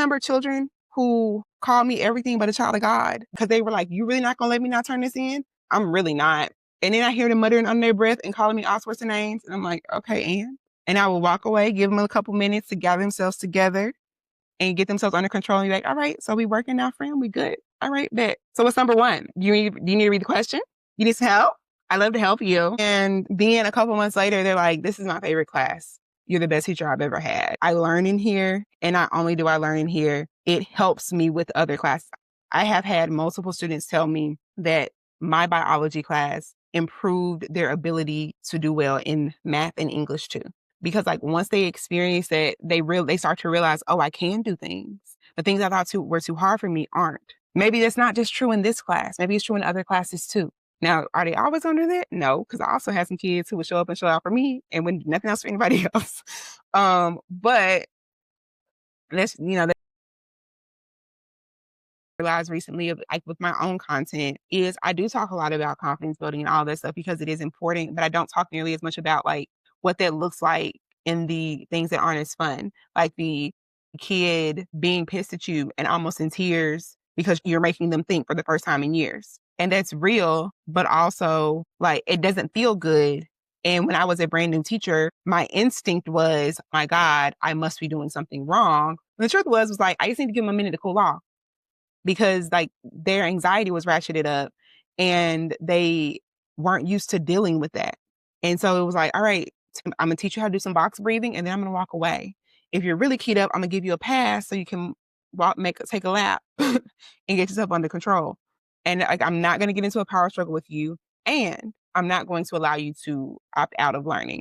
Remember children who called me everything but a child of God because they were like, you really not going to let me not turn this in? I'm really not. And then I hear them muttering under their breath and calling me all sorts of names. And I'm like, okay, and I will walk away, give them a couple minutes to gather themselves together and get themselves under control. And be like, all right, so we working now, friend? We good? All right, bet. So what's number one? Do you need to read the question? You need some help? I love to help you. And then a couple months later, they're like, this is my favorite class. You're the best teacher I've ever had. I learn in here, and not only do I learn in here, it helps me with other classes. I have had multiple students tell me that my biology class improved their ability to do well in math and English too. Because like once they experience that, they start to realize, oh, I can do things. The things I thought were too hard for me aren't. Maybe that's not just true in this class. Maybe it's true in other classes too. Now, are they always under that? No, because I also had some kids who would show up and show out for me and when nothing else for anybody else. But let's, that I realized recently, like with my own content, is I do talk a lot about confidence building and all that stuff because it is important, but I don't talk nearly as much about like what that looks like in the things that aren't as fun, like the kid being pissed at you and almost in tears because you're making them think for the first time in years. And that's real, but also like it doesn't feel good. And when I was a brand new teacher, my instinct was, my God, I must be doing something wrong. And the truth was like, I just need to give them a minute to cool off because like their anxiety was ratcheted up and they weren't used to dealing with that. And so it was like, all right, I'm gonna teach you how to do some box breathing and then I'm gonna walk away. If you're really keyed up, I'm gonna give you a pass so you can take a lap and get yourself under control. And like, I'm not gonna get into a power struggle with you, and I'm not going to allow you to opt out of learning.